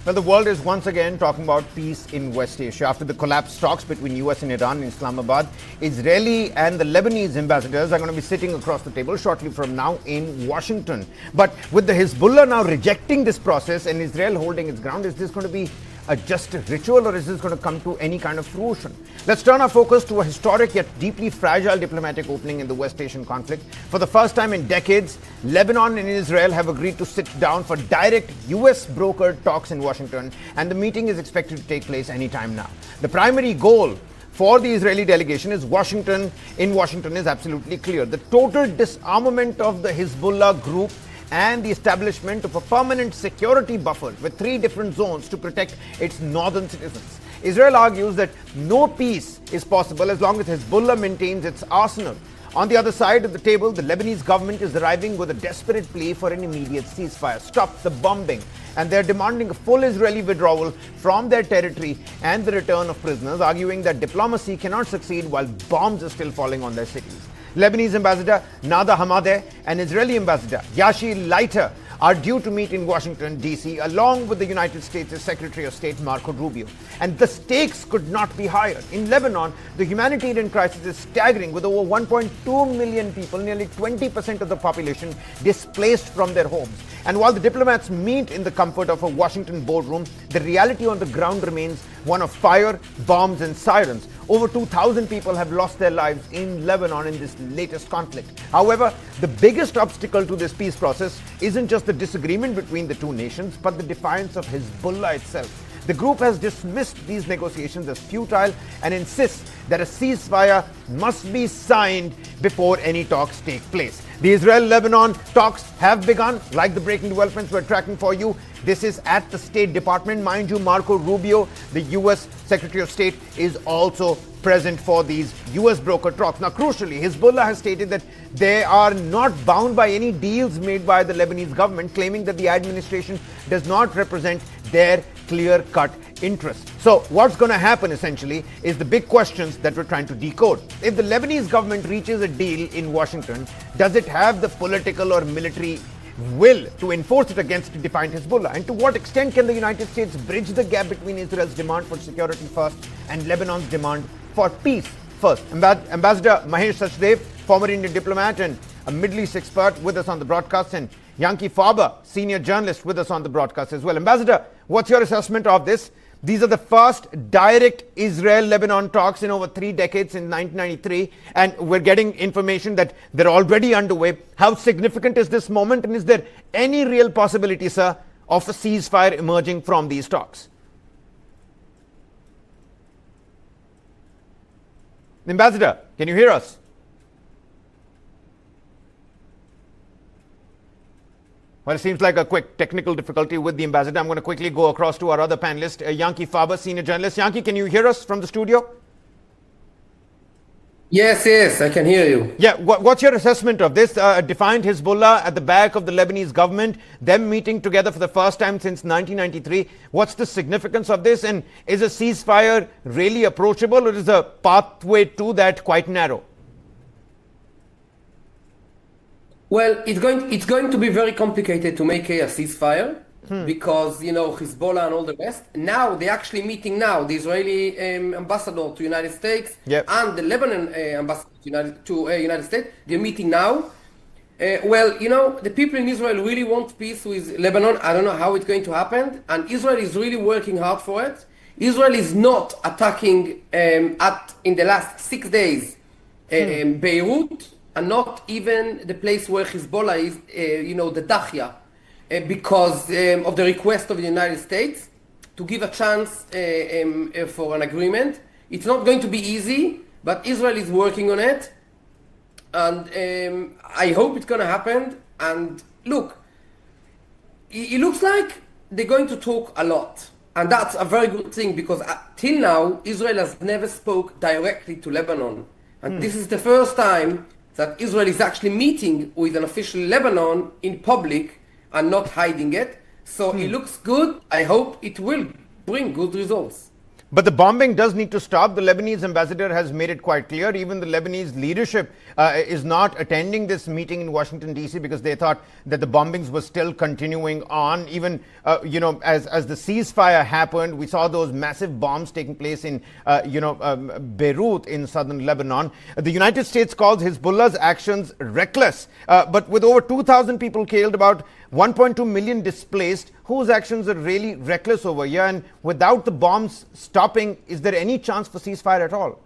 Well, the world is once again talking about peace in West Asia. After the collapsed talks between US and Iran in Islamabad, Israeli and the Lebanese ambassadors are going to be sitting across the table shortly from now in Washington. But with the Hezbollah now rejecting this process and Israel holding its ground, is this going to be just a ritual, or is this going to come to any kind of fruition? Let's turn our focus to a historic yet deeply fragile diplomatic opening in the West Asian conflict. For the first time in decades, Lebanon and Israel have agreed to sit down for direct US brokered talks in Washington, and the meeting is expected to take place anytime now. The primary goal for the Israeli delegation is Washington is absolutely clear: the total disarmament of the Hezbollah group and the establishment of a permanent security buffer with 3 different zones to protect its northern citizens. Israel argues that no peace is possible as long as Hezbollah maintains its arsenal. On the other side of the table, the Lebanese government is arriving with a desperate plea for an immediate ceasefire, stop the bombing, and they're demanding a full Israeli withdrawal from their territory and the return of prisoners, arguing that diplomacy cannot succeed while bombs are still falling on their cities. Lebanese Ambassador Nada Hamadeh and Israeli Ambassador Yashi Leiter are due to meet in Washington, D.C., along with the United States' Secretary of State Marco Rubio. And the stakes could not be higher. In Lebanon, the humanitarian crisis is staggering, with over 1.2 million people, nearly 20% of the population, displaced from their homes. And while the diplomats meet in the comfort of a Washington boardroom, the reality on the ground remains one of fire, bombs, and sirens. Over 2,000 people have lost their lives in Lebanon in this latest conflict. However, the biggest obstacle to this peace process isn't just the disagreement between the two nations, but the defiance of Hezbollah itself. The group has dismissed these negotiations as futile and insists that a ceasefire must be signed before any talks take place. The Israel-Lebanon talks have begun. Like the breaking developments we're tracking for you, this is at the State Department. Mind you, Marco Rubio, the U.S. Secretary of State, is also present for these U.S. broker talks. Now, crucially, Hezbollah has stated that they are not bound by any deals made by the Lebanese government, claiming that the administration does not represent their clear-cut interest. So what's going to happen essentially is the big questions that we're trying to decode. If the Lebanese government reaches a deal in Washington, does it have the political or military will to enforce it against a defined Hezbollah? And to what extent can the United States bridge the gap between Israel's demand for security first and Lebanon's demand for peace first? Ambassador Mahesh Sachdev, former Indian diplomat and a Middle East expert, with us on the broadcast, and Yanki Faber, senior journalist, with us on the broadcast as well. Ambassador, what's your assessment of this? These are the first direct Israel-Lebanon talks in over 3 decades in 1993, and we're getting information that they're already underway. How significant is this moment, and is there any real possibility, sir, of a ceasefire emerging from these talks? Ambassador, can you hear us? Well, it seems like a quick technical difficulty with the ambassador. I'm going to quickly go across to our other panelist, Yanki Faber, senior journalist. Yanki, can you hear us from the studio? Yes, I can hear you. Yeah, what's your assessment of this? Defined Hezbollah at the back of the Lebanese government, them meeting together for the first time since 1993. What's the significance of this? And is a ceasefire really approachable, or is the pathway to that quite narrow? Well, it's going to be very complicated to make a ceasefire because, Hezbollah and all the rest. Now, they're actually meeting now, the Israeli ambassador to United States and the Lebanon ambassador to United States. They're meeting now. The people in Israel really want peace with Lebanon. I don't know how it's going to happen. And Israel is really working hard for it. Israel is not attacking in the last 6 days Beirut, and not even the place where Hezbollah is, the Dahya, because of the request of the United States to give a chance for an agreement. It's not going to be easy, but Israel is working on it, and I hope it's going to happen. And look, it looks like they're going to talk a lot, and that's a very good thing, because till now, Israel has never spoke directly to Lebanon, and this is the first time that Israel is actually meeting with an official Lebanon in public and not hiding it. So it looks good. I hope it will bring good results. But the bombing does need to stop. The Lebanese ambassador has made it quite clear. Even the Lebanese leadership is not attending this meeting in Washington, D.C. because they thought that the bombings were still continuing on. Even, as the ceasefire happened, we saw those massive bombs taking place in, Beirut in southern Lebanon. The United States calls Hezbollah's actions reckless. But with over 2,000 people killed, about 1.2 million displaced, whose actions are really reckless over here? And without the bombs stopping, is there any chance for ceasefire at all?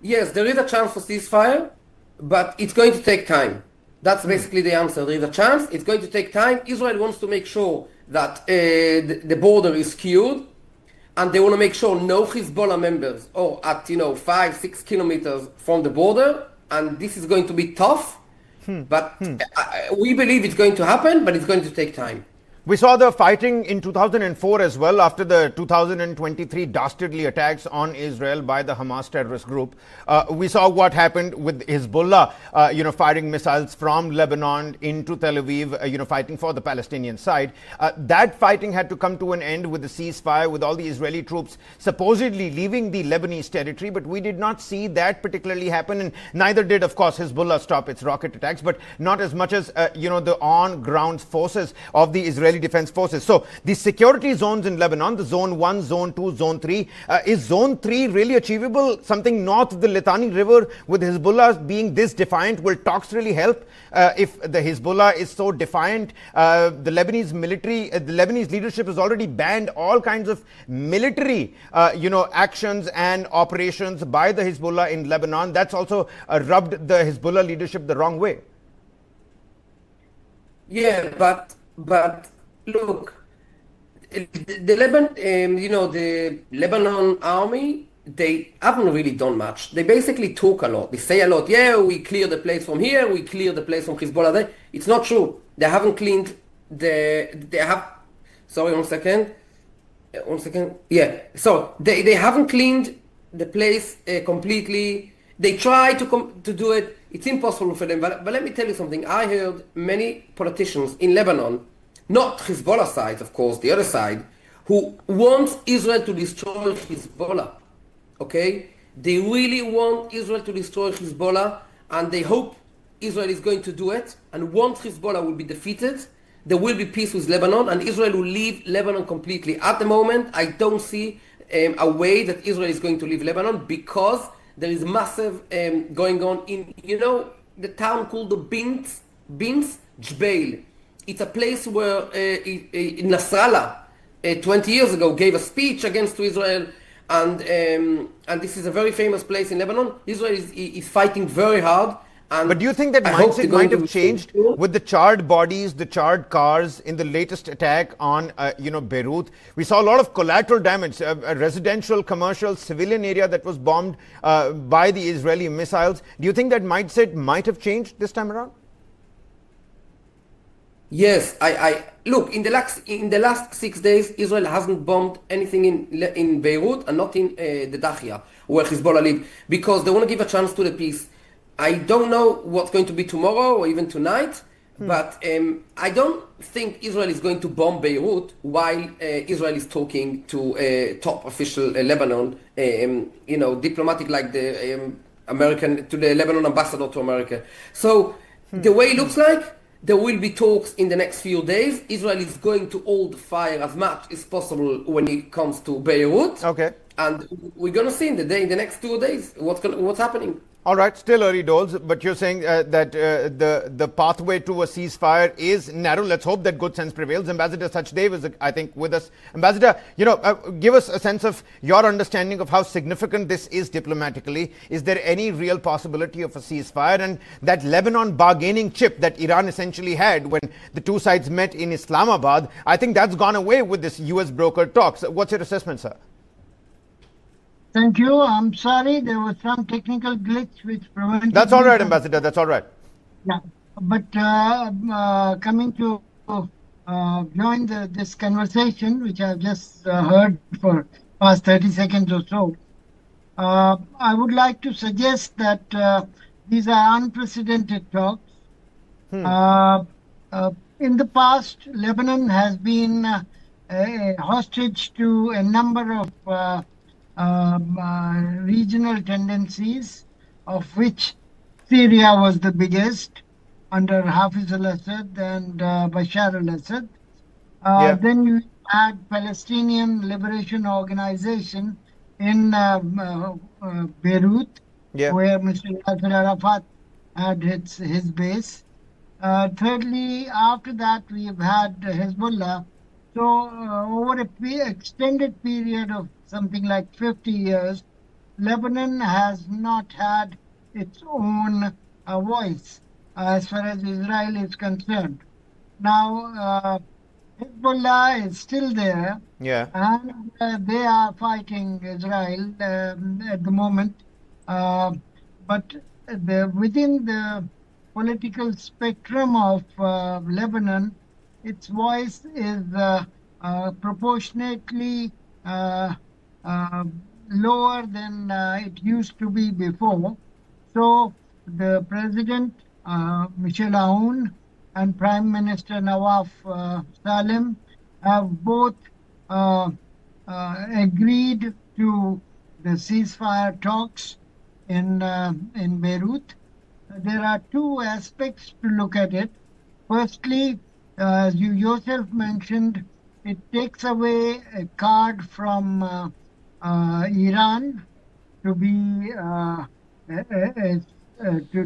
Yes, there is a chance for ceasefire, but it's going to take time. That's basically the answer. There is a chance. It's going to take time. Israel wants to make sure that the border is secured, and they want to make sure no Hezbollah members are at 5-6 kilometers from the border, and this is going to be tough. But we believe it's going to happen, but it's going to take time. We saw the fighting in 2004 as well after the 2023 dastardly attacks on Israel by the Hamas terrorist group. We saw what happened with Hezbollah, firing missiles from Lebanon into Tel Aviv, fighting for the Palestinian side. That fighting had to come to an end with the ceasefire, with all the Israeli troops supposedly leaving the Lebanese territory. But we did not see that particularly happen, and neither did, of course, Hezbollah stop its rocket attacks, but not as much as, the on-ground forces of the Israeli Defense Forces. So the security zones in Lebanon, the Zone 1, Zone 2, Zone 3, is Zone 3 really achievable? Something north of the Litani River with Hezbollah being this defiant, will talks really help? If the Hezbollah is so defiant, the Lebanese military, the Lebanese leadership has already banned all kinds of military, actions and operations by the Hezbollah in Lebanon. That's also rubbed the Hezbollah leadership the wrong way. Yeah, but look, the Lebanon army, they haven't really done much. They basically talk a lot. They say a lot. Yeah, we clear the place from here. We clear the place from Hezbollah there. It's not true. They haven't cleaned sorry, 1 second. 1 second. Yeah. So they haven't cleaned the place completely. They try to do it. It's impossible for them. But let me tell you something. I heard many politicians in Lebanon, not Hezbollah side, of course, the other side, who want Israel to destroy Hezbollah. Okay? They really want Israel to destroy Hezbollah, and they hope Israel is going to do it. And once Hezbollah will be defeated, there will be peace with Lebanon, and Israel will leave Lebanon completely. At the moment, I don't see a way that Israel is going to leave Lebanon, because there is massive going on in, the town called the Bint Jbeil. It's a place where Nasrallah 20 years ago gave a speech against Israel, and this is a very famous place in Lebanon. Israel is fighting very hard. But do you think that mindset might have changed with the charred bodies, the charred cars in the latest attack on, Beirut? We saw a lot of collateral damage, a residential, commercial, civilian area that was bombed by the Israeli missiles. Do you think that mindset might have changed this time around? Yes, I look, in the last 6 days, Israel hasn't bombed anything in Beirut and not in the Dahia, where Hezbollah live, because they want to give a chance to the peace. I don't know what's going to be tomorrow or even tonight, but I don't think Israel is going to bomb Beirut while Israel is talking to a top official Lebanon, diplomatic, like the to the Lebanon ambassador to America. So the way it looks like, there will be talks in the next few days. Israel is going to hold fire as much as possible when it comes to Beirut. Okay. And we're going to see in the next 2 days what's happening. All right, still early doors, but you're saying that the pathway to a ceasefire is narrow. Let's hope that good sense prevails. Ambassador Sachdev is, I think, with us. Ambassador, give us a sense of your understanding of how significant this is diplomatically. Is there any real possibility of a ceasefire? And that Lebanon bargaining chip that Iran essentially had when the two sides met in Islamabad, I think that's gone away with this US brokered talks. What's your assessment, sir? Thank you. I'm sorry, there was some technical glitch which prevented. That's all right, Ambassador. That's all right. Yeah, but coming to join this conversation, which I've just heard for past 30 seconds or so, I would like to suggest that these are unprecedented talks. In the past, Lebanon has been a hostage to a number of regional tendencies, of which Syria was the biggest under Hafiz al-Assad and Bashar al-Assad. Yeah. Then you had Palestinian Liberation Organization in Beirut, Yeah. where Mr. Yasser Arafat had his base. Thirdly, after that, we've had Hezbollah. So, over a extended period of something like 50 years, Lebanon has not had its own voice as far as Israel is concerned. Now, Hezbollah is still there, Yeah. and they are fighting Israel at the moment. But within the political spectrum of Lebanon, its voice is proportionately uh, uh, lower than it used to be before. So the president, Michel Aoun, and Prime Minister Nawaf Salem have both agreed to the ceasefire talks in Beirut. There are two aspects to look at it. Firstly, as you yourself mentioned, it takes away a card from Iran to be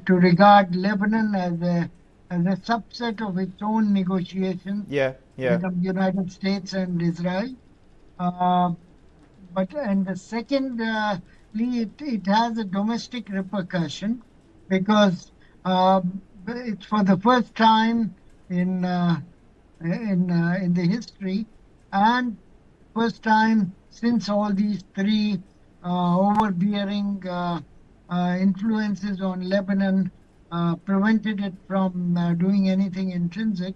to regard Lebanon as a subset of its own negotiations Yeah. Yeah. with the United States and Israel. And the secondly, it has a domestic repercussion because it's for the first time in the history and first time since all these three overbearing influences on Lebanon prevented it from doing anything intrinsic,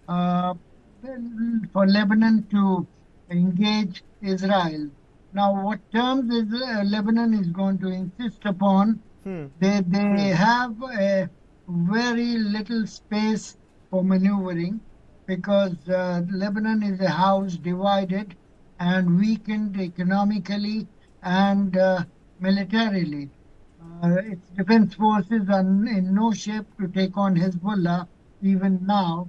for Lebanon to engage Israel. Now, what terms is Lebanon is going to insist upon? They have a very little space for maneuvering because Lebanon is a house divided and weakened economically and militarily. Its defense forces are in no shape to take on Hezbollah even now.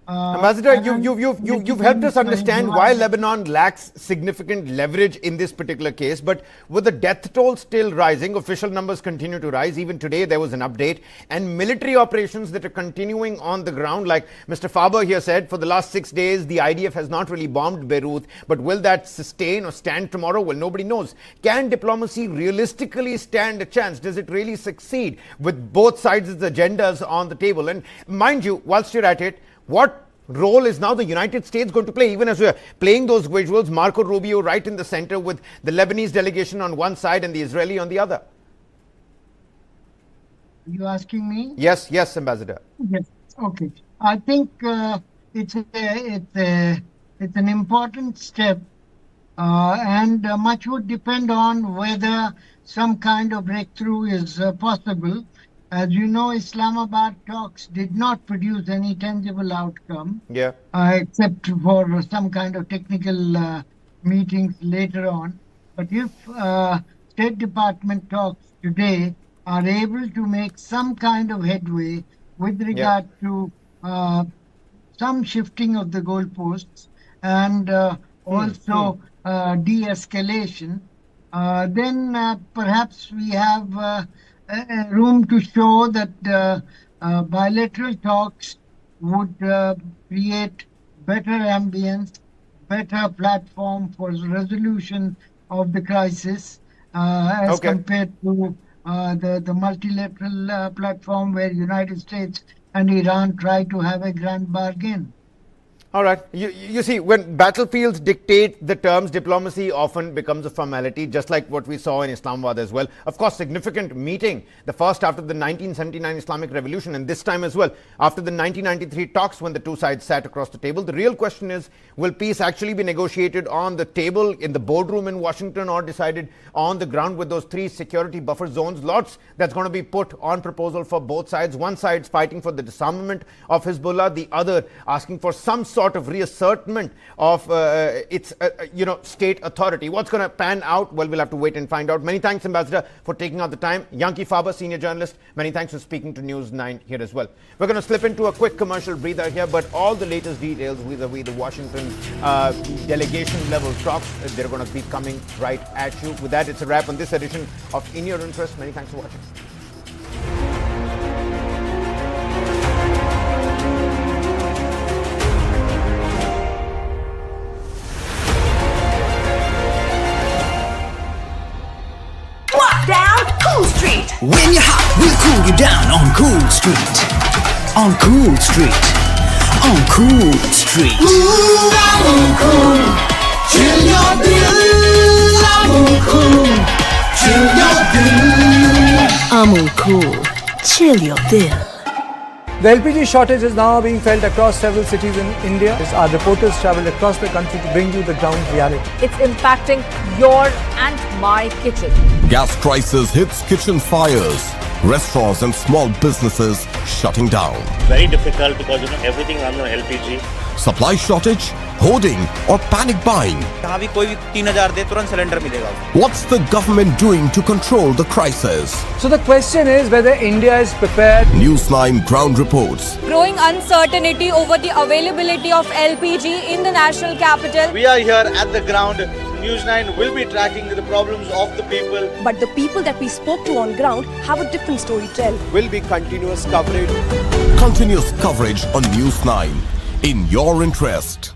Ambassador, you've helped us understand why divided. Lebanon lacks significant leverage in this particular case. But with the death toll still rising, official numbers continue to rise. Even today, there was an update. And military operations that are continuing on the ground, like Mr. Faber here said, for the last 6 days, the IDF has not really bombed Beirut. But will that sustain or stand tomorrow? Well, nobody knows. Can diplomacy realistically stand a chance? Does it really succeed with both sides' agendas on the table? And mind you, whilst you're at it, what role is now the United States going to play? Even as we're playing those visuals, Marco Rubio right in the center with the Lebanese delegation on one side and the Israeli on the other. Are you asking me? Yes, yes, Ambassador. Yes. Okay. I think it's an important step, and much would depend on whether some kind of breakthrough is possible. As you know, Islamabad talks did not produce any tangible outcome, Yeah. except for some kind of technical meetings later on. But if State Department talks today are able to make some kind of headway with regard to some shifting of the goalposts and also de-escalation, then perhaps we have room to show that bilateral talks would create better ambience, better platform for resolution of the crisis as compared to the multilateral platform where United States and Iran try to have a grand bargain. All right. You see, when battlefields dictate the terms, diplomacy often becomes a formality, just like what we saw in Islamabad as well. Of course, significant meeting, the first after the 1979 Islamic Revolution, and this time as well, after the 1993 talks when the two sides sat across the table. The real question is, will peace actually be negotiated on the table in the boardroom in Washington or decided on the ground with those three security buffer zones? Lots that's going to be put on proposal for both sides. One side's fighting for the disarmament of Hezbollah, the other asking for some sort sort of reassertment of its state authority. What's going to pan out? Well, we'll have to wait and find out. Many thanks, Ambassador, for taking out the time. Yanki Faber, senior journalist, many thanks for speaking to News9 here as well. We're going to slip into a quick commercial breather here, but all the latest details vis-a-vis the Washington delegation level talks, they're going to be coming right at you. With that, it's a wrap on this edition of In Your Interest. Many thanks for watching. Down Cool Street. When you're hot, we'll cool you down on Cool Street. On Cool Street. On Cool Street. Ooh, I'm cool. Chill your bill. I'm cool. Chill your bill. I'm cool. Chill your bill. The LPG shortage is now being felt across several cities in India. Our reporters traveled across the country to bring you the ground reality. It's impacting your and my kitchen. Gas crisis hits kitchen fires. Restaurants and small businesses shutting down. Very difficult because everything runs on LPG. Supply shortage, hoarding or panic buying. What's the government doing to control the crisis? So the question is whether India is prepared. News9 ground reports. Growing uncertainty over the availability of LPG in the national capital. We are here at the ground. News9 will be tracking the problems of the people. But the people that we spoke to on ground have a different story to tell. Will be continuous coverage. Continuous coverage on News9. In your interest.